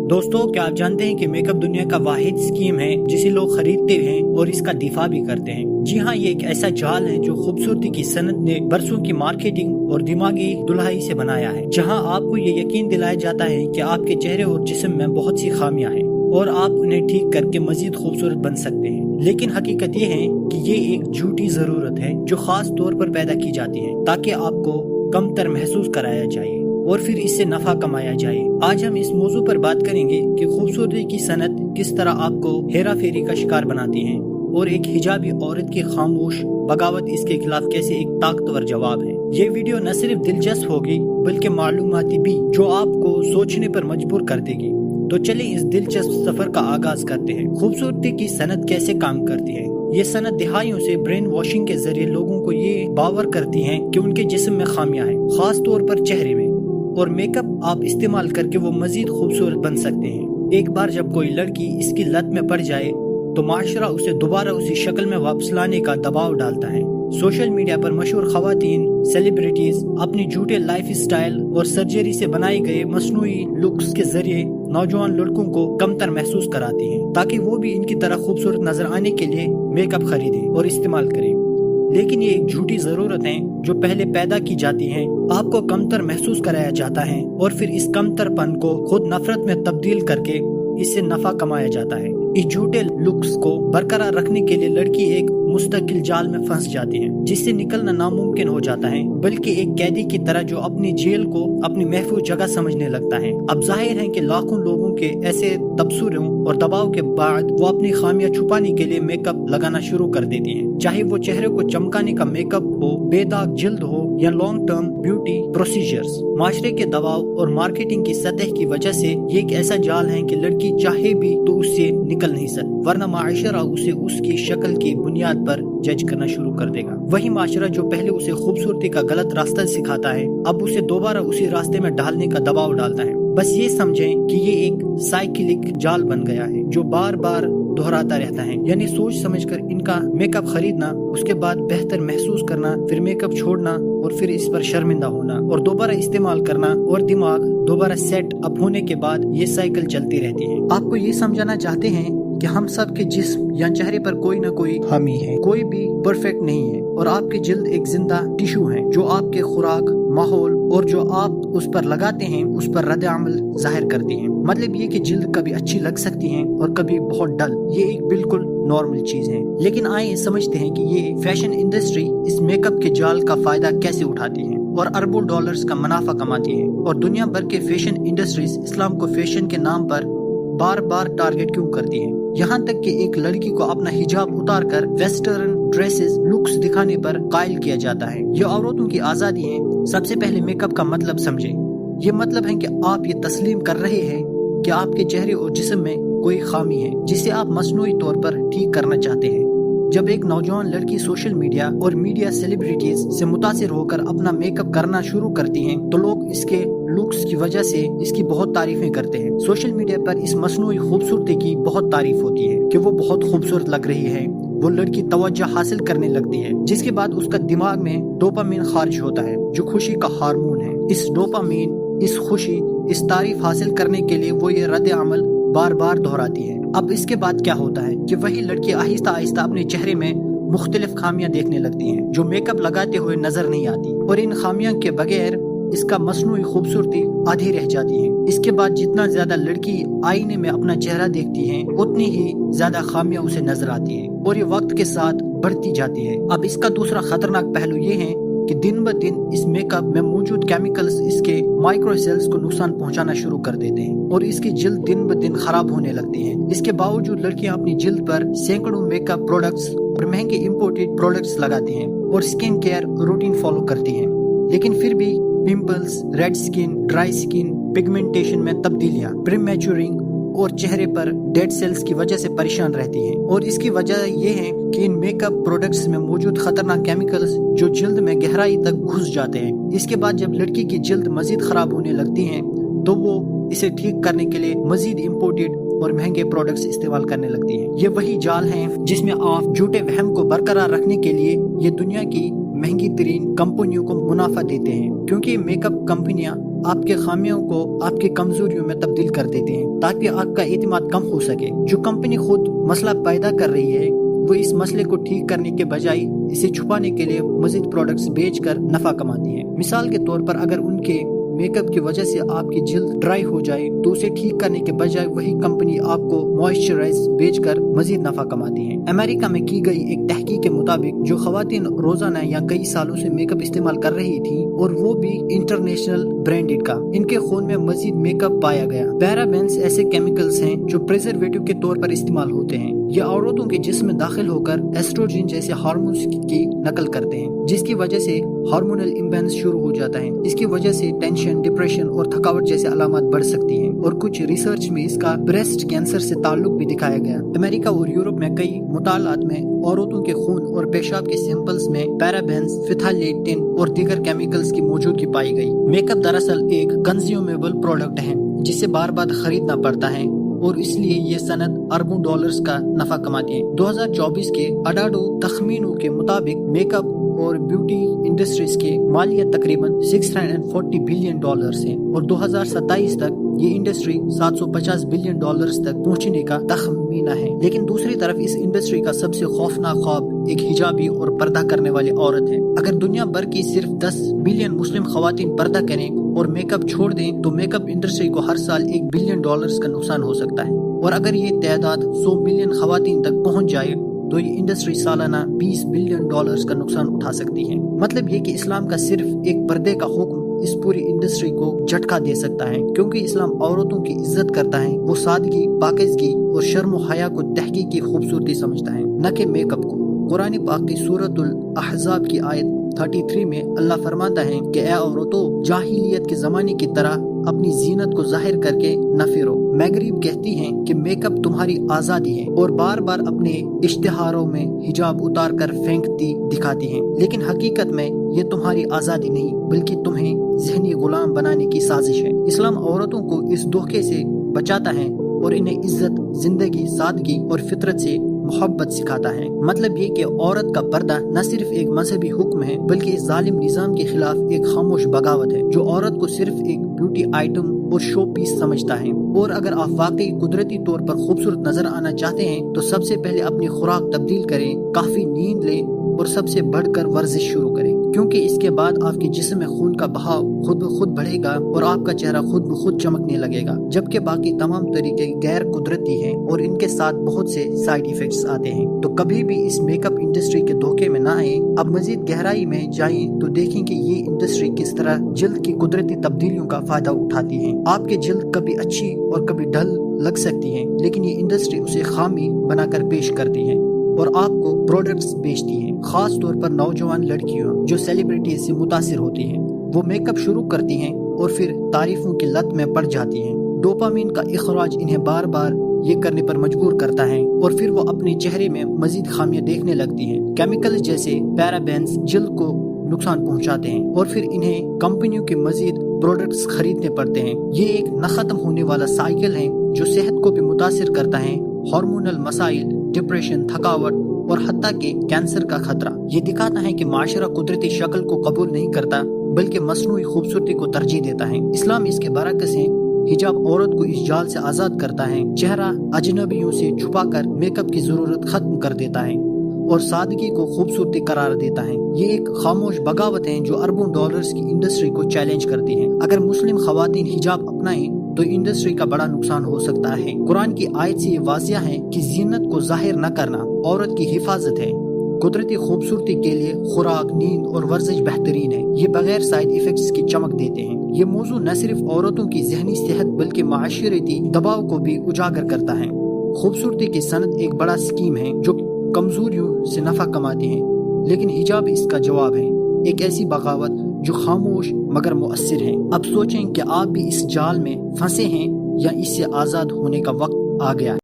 दोस्तों, क्या आप जानते हैं कि मेकअप दुनिया का वाहिद स्कीम है जिसे लोग खरीदते हैं और इसका दिफा भी करते हैं। जी हाँ, ये एक ऐसा जाल है जो खूबसूरती की सनत ने बरसों की मार्केटिंग और दिमागी दुल्हाई से बनाया है, जहाँ आपको ये यकीन दिलाया जाता है कि आपके चेहरे और जिस्म में बहुत सी खामियां हैं और आप उन्हें ठीक करके मजीद खूबसूरत बन सकते हैं। लेकिन हकीकत ये है कि ये एक झूठी जरूरत है जो खास तौर पर पैदा की जाती है ताकि आपको कमतर महसूस कराया जाए और फिर इससे नफा कमाया जाए। आज हम इस मौजू पर बात करेंगे कि खूबसूरती की सनत किस तरह आपको हेरा फेरी का शिकार बनाती है और एक हिजाबी औरत की खामोश बगावत इसके खिलाफ कैसे एक ताकतवर जवाब है। ये वीडियो न सिर्फ दिलचस्प होगी बल्कि मालूमाती भी, जो आपको सोचने पर मजबूर कर देगी। तो चलें इस दिलचस्प सफर का आगाज करते हैं। खूबसूरती की सनत कैसे काम करती है। ये सनत दिहाइयों से ब्रेन वॉशिंग के जरिए लोगों को ये बावर करती है कि उनके जिस्म में खामियां हैं, खास तौर पर चेहरे में, और मेकअप आप इस्तेमाल करके वो मजीद खूबसूरत बन सकते हैं। एक बार जब कोई लड़की इसकी लत में पड़ जाए तो माशरा उसे दोबारा उसी शक्ल में वापस लाने का दबाव डालता है। सोशल मीडिया पर मशहूर खवातीन, सेलिब्रिटीज अपनी झूठे लाइफ स्टाइल और सर्जरी से बनाए गए मसनूई लुक्स के जरिए नौजवान लड़कों को कमतर महसूस कराती हैं ताकि वो भी इनकी तरह खूबसूरत नजर आने के लिए मेकअप खरीदें और इस्तेमाल करें। लेकिन ये एक झूठी जरूरत है जो पहले पैदा की जाती है। आपको कमतर महसूस कराया जाता है और फिर इस कमतरपन को खुद नफरत में तब्दील करके इससे नफा कमाया जाता है। इस झूठे लुक्स को बरकरार रखने के लिए लड़की एक मुस्तकिल जाल में फंस जाती है जिससे निकलना नामुमकिन हो जाता है, बल्कि एक कैदी की तरह जो अपनी जेल को अपनी महफूज जगह समझने लगता है। अब जाहिर है कि लाखों लोगों के ऐसे तबसरों और दबाव के बाद वो अपनी खामियां छुपाने के लिए मेकअप लगाना शुरू कर देती है, चाहे वो चेहरे को चमकाने का मेकअप हो, बेदाग जिल्द हो या लॉन्ग टर्म ब्यूटी प्रोसीजर्स। माशरे के दबाव और मार्केटिंग की सतह की वजह से ये एक ऐसा जाल है कि लड़की चाहे भी तो उससे निकल नहीं सकती, वरना माशरा उसे उसकी शक्ल की बुनियाद पर जज करना शुरू कर देगा। वही माशरा जो पहले उसे खूबसूरती का गलत रास्ता सिखाता है, अब उसे दोबारा उसी रास्ते में डालने का दबाव डालता है। बस ये समझें कि ये एक साइकिलिक जाल बन गया है जो बार बार दोहराता रहता है। यानी सोच समझकर इनका मेकअप खरीदना, उसके बाद बेहतर महसूस करना, फिर मेकअप छोड़ना और फिर इस पर शर्मिंदा होना और दोबारा इस्तेमाल करना और दिमाग दोबारा सेट अप होने के बाद ये साइकिल चलती रहती है। आपको ये समझाना चाहते हैं कि हम सब के जिस्म या चेहरे पर कोई न कोई खामी है, कोई भी परफेक्ट नहीं है और आपकी जिल्द एक जिंदा टिश्यू है जो आपके खुराक, माहौल और जो आप उस पर लगाते हैं उस पर रद्द अमल जाहिर करती है। मतलब ये कि जिल्द कभी अच्छी लग सकती है और कभी बहुत डल, ये एक बिल्कुल नॉर्मल चीज है। लेकिन आइए समझते हैं कि ये फैशन इंडस्ट्री इस मेकअप के जाल का फायदा कैसे उठाती है और अरबों डॉलर्स का मुनाफा कमाती है। और दुनिया भर के फैशन इंडस्ट्रीज इस्लाम को फैशन के नाम पर बार बार टारगेट क्यों करती है, यहाँ तक कि एक लड़की को अपना हिजाब उतार कर वेस्टर्न ड्रेसेस लुक्स दिखाने पर कायल किया जाता है। ये औरतों की आजादी है। सबसे पहले मेकअप का मतलब समझें। ये मतलब है कि आप ये तस्लीम कर रहे हैं कि आपके चेहरे और जिस्म में कोई खामी है जिसे आप मसनूई तौर पर ठीक करना चाहते हैं। जब एक नौजवान लड़की सोशल मीडिया और मीडिया सेलिब्रिटीज से मुतासिर होकर अपना मेकअप करना शुरू करती हैं, तो लोग इसके लुक्स की वजह से इसकी बहुत तारीफें करते हैं। सोशल मीडिया पर इस मसनूई खूबसूरती की बहुत तारीफ होती है कि वो बहुत खूबसूरत लग रही है। वो लड़की तवज्जो हासिल करने लगती है, जिसके बाद उसका दिमाग में डोपामिन खारिज होता है जो खुशी का हार्मोन है। इस डोपामिन, इस खुशी, इस तारीफ हासिल करने के लिए वो ये रद्द अमल बार बार दोहराती है। अब इसके बाद क्या होता है कि वही लड़की आहिस्ता आहिस्ता अपने चेहरे में मुख्तलिफ खामियां देखने लगती हैं जो मेकअप लगाते हुए नजर नहीं आती, और इन खामियां के बगैर इसका मसनूई खूबसूरती आधी रह जाती है। इसके बाद जितना ज्यादा लड़की आईने में अपना चेहरा देखती है उतनी ही ज्यादा खामियां उसे नजर आती है और ये वक्त के साथ बढ़ती जाती है। अब इसका दूसरा खतरनाक पहलू ये है कि दिन ब दिन इस मेकअप में मौजूद केमिकल्स इसके माइक्रोसेल्स को नुकसान पहुंचाना शुरू कर देते हैं और इसकी जिल्द दिन ब दिन खराब होने लगती है। इसके बावजूद लड़कियां अपनी जिल्द पर सैकड़ों मेकअप प्रोडक्ट्स और महंगे इंपोर्टेड प्रोडक्ट्स लगाती हैं और स्किन केयर रूटीन फॉलो करती हैं, लेकिन फिर भी pimples, red skin, dry skin, pigmentation में तब्दीलियां, प्रीमैच्योरिंग और चेहरे पर डेड सेल्स की वजह से परेशान रहती हैं। और इसकी वजह ये है कि इन मेकअप प्रोडक्ट्स में मौजूद खतरनाक केमिकल्स जो जिल्द में गहराई तक घुस जाते हैं। इसके बाद जब लड़की की जिल्द मजीद खराब होने लगती है तो वो इसे ठीक करने के लिए मजीद इम्पोर्टेड और महंगे प्रोडक्ट्स इस्तेमाल करने लगती है। ये वही जाल है जिसमें आप झूठे वहम को बरकरार रखने के लिए ये दुनिया की महंगी तरीन कंपनियों को मुनाफा देते हैं, क्योंकि मेकअप कंपनियां آپ کے خامیوں کو آپ کی کمزوریوں میں تبدیل کر دیتے ہیں تاکہ آپ کا اعتماد کم ہو سکے۔ جو کمپنی خود مسئلہ پیدا کر رہی ہے وہ اس مسئلے کو ٹھیک کرنے کے بجائے اسے چھپانے کے لیے مزید پروڈکٹس بیچ کر نفع کماتی ہے۔ مثال کے طور پر اگر ان کے میک اپ کی وجہ سے آپ کی جلد ڈرائی ہو جائے تو اسے ٹھیک کرنے کے بجائے وہی کمپنی آپ کو موئسچرائز بیچ کر مزید نفع کماتی ہے۔ امریکہ میں کی گئی ایک تحقیق کے مطابق جو خواتین روزانہ یا کئی سالوں سے میک اپ استعمال کر رہی تھیں اور وہ بھی انٹرنیشنل برانڈڈ کا، ان کے خون میں مزید میک اپ پایا گیا۔ پیرابینز ایسے کیمیکلز ہیں جو پریزرویٹو کے طور پر استعمال ہوتے ہیں۔ یہ عورتوں کے جسم میں داخل ہو کر ایسٹروجن جیسے ہارمونز کی نقل کرتے ہیں، جس کی وجہ سے ہارمونل امبیلنس شروع ہو جاتا ہے۔ اس کی وجہ سے ٹینشن، ڈپریشن اور تھکاوٹ جیسے علامات بڑھ سکتی ہیں، اور کچھ ریسرچ میں اس کا بریسٹ کینسر سے تعلق بھی دکھایا گیا۔ امریکہ اور یورپ میں کئی مطالعات میں عورتوں کے خون اور پیشاب کے سیمپلز میں پیرابینز، فیتھالیٹن اور دیگر کیمیکلز کی موجودگی پائی گئی۔ میک اپ دراصل ایک کنزیومیبل پروڈکٹ ہے جسے بار بار خریدنا پڑتا ہے، اور اس لیے یہ صنعت اربوں ڈالرز کا نفع کماتی ہے۔ 2024 کے اڈاڈو تخمینوں کے مطابق میک اپ اور بیوٹی انڈسٹریز کے مالیت تقریباً $640 بلین ہیں، اور 2027 تک یہ انڈسٹری $750 بلین تک پہنچنے کا تخمینہ ہے۔ لیکن دوسری طرف اس انڈسٹری کا سب سے خوفناک خواب ایک حجابی اور پردہ کرنے والی عورت ہے۔ اگر دنیا بھر کی صرف 10 ملین مسلم خواتین پردہ کریں اور میک اپ چھوڑ دیں تو میک اپ انڈسٹری کو ہر سال $1 بلین کا نقصان ہو سکتا ہے، اور اگر یہ تعداد 100 ملین خواتین تک پہنچ جائے تو یہ انڈسٹری سالانہ $20 بلین کا نقصان اٹھا سکتی ہے۔ مطلب یہ کہ اسلام کا صرف ایک پردے کا حکم اس پوری انڈسٹری کو جھٹکا دے سکتا ہے، کیونکہ اسلام عورتوں کی عزت کرتا ہے۔ وہ سادگی، پاکیزگی اور شرم و حیا کو تحقیقی خوبصورتی سمجھتا ہے، نہ کہ میک اپ کو۔ قرآن پاک کی سورۃ الاحزاب کی آیت 33 میں اللہ فرماتا ہے کہ اے عورتوں، جاہلیت کے زمانے کی طرح اپنی زینت کو ظاہر کر کے نہ پھرو۔ میگریب کہتی ہیں کہ میک اپ تمہاری آزادی ہے، اور بار بار اپنے اشتہاروں میں حجاب اتار کر پھینکتی دکھاتی ہیں، لیکن حقیقت میں یہ تمہاری آزادی نہیں بلکہ تمہیں ذہنی غلام بنانے کی سازش ہے۔ اسلام عورتوں کو اس دھوکے سے بچاتا ہے اور انہیں عزت، زندگی، سادگی اور فطرت سے محبت سکھاتا ہے۔ مطلب یہ کہ عورت کا پردہ نہ صرف ایک مذہبی حکم ہے بلکہ اس ظالم نظام کے خلاف ایک خاموش بغاوت ہے جو عورت کو صرف ایک بیوٹی آئٹم اور شو پیس سمجھتا ہے۔ اور اگر آپ واقعی قدرتی طور پر خوبصورت نظر آنا چاہتے ہیں تو سب سے پہلے اپنی خوراک تبدیل کریں، کافی نیند لیں اور سب سے بڑھ کر ورزش شروع کریں، کیونکہ اس کے بعد آپ کے جسم میں خون کا بہاؤ خود بخود بڑھے گا اور آپ کا چہرہ خود بخود چمکنے لگے گا، جبکہ باقی تمام طریقے غیر قدرتی ہیں اور ان کے ساتھ بہت سے سائیڈ ایفیکٹس آتے ہیں۔ تو کبھی بھی اس میک اپ انڈسٹری کے دھوکے میں نہ آئیں۔ اب مزید گہرائی میں جائیں تو دیکھیں کہ یہ انڈسٹری کس طرح جلد کی قدرتی تبدیلیوں کا فائدہ اٹھاتی ہے۔ آپ کی جلد کبھی اچھی اور کبھی ڈل لگ سکتی ہے، لیکن یہ انڈسٹری اسے خامی بنا کر پیش کرتی ہے اور آپ کو پروڈکٹس بیچتی ہے۔ خاص طور پر نوجوان لڑکیوں جو سیلیبریٹیز سے متاثر ہوتی ہیں، وہ میک اپ شروع کرتی ہیں اور پھر تعریفوں کی لت میں پڑ جاتی ہیں۔ ڈوپامین کا اخراج انہیں بار بار یہ کرنے پر مجبور کرتا ہے اور پھر وہ اپنے چہرے میں مزید خامیاں دیکھنے لگتی ہیں۔ کیمیکلز جیسے پیرابینز جلد کو نقصان پہنچاتے ہیں اور پھر انہیں کمپنیوں کے مزید پروڈکٹس خریدنے پڑتے ہیں۔ یہ ایک نہ ختم ہونے والا سائیکل ہے جو صحت کو بھی متاثر کرتا ہے۔ ہارمونل مسائل، ڈپریشن، تھکاوٹ اور حتیٰ کہ کینسر کا خطرہ۔ یہ دکھاتا ہے کہ معاشرہ قدرتی شکل کو قبول نہیں کرتا بلکہ مصنوعی خوبصورتی کو ترجیح دیتا ہے۔ اسلام اس کے برعکس ہے۔ حجاب عورت کو اس جال سے آزاد کرتا ہے، چہرہ اجنبیوں سے چھپا کر میک اپ کی ضرورت ختم کر دیتا ہے اور سادگی کو خوبصورتی قرار دیتا ہے۔ یہ ایک خاموش بغاوت ہے جو اربوں ڈالرز کی انڈسٹری کو چیلنج کرتی ہے۔ اگر مسلم خواتین حجاب اپنائیں تو انڈسٹری کا بڑا نقصان ہو سکتا ہے۔ قرآن کی آیت سے یہ واضح ہے کہ زینت کو ظاہر نہ کرنا عورت کی حفاظت ہے۔ قدرتی خوبصورتی کے لیے خوراک، نیند اور ورزش بہترین ہے۔ یہ بغیر سائیڈ ایفیکٹس کی چمک دیتے ہیں۔ یہ موضوع نہ صرف عورتوں کی ذہنی صحت بلکہ معاشرتی دباؤ کو بھی اجاگر کرتا ہے۔ خوبصورتی کی صنعت ایک بڑا اسکیم ہے جو کمزوریوں سے نفع کماتی ہے، لیکن حجاب اس کا جواب ہے، ایک ایسی بغاوت جو خاموش مگر مؤثر ہے۔ اب سوچیں کہ آپ بھی اس جال میں پھنسے ہیں یا اس سے آزاد ہونے کا وقت آ گیا ہے۔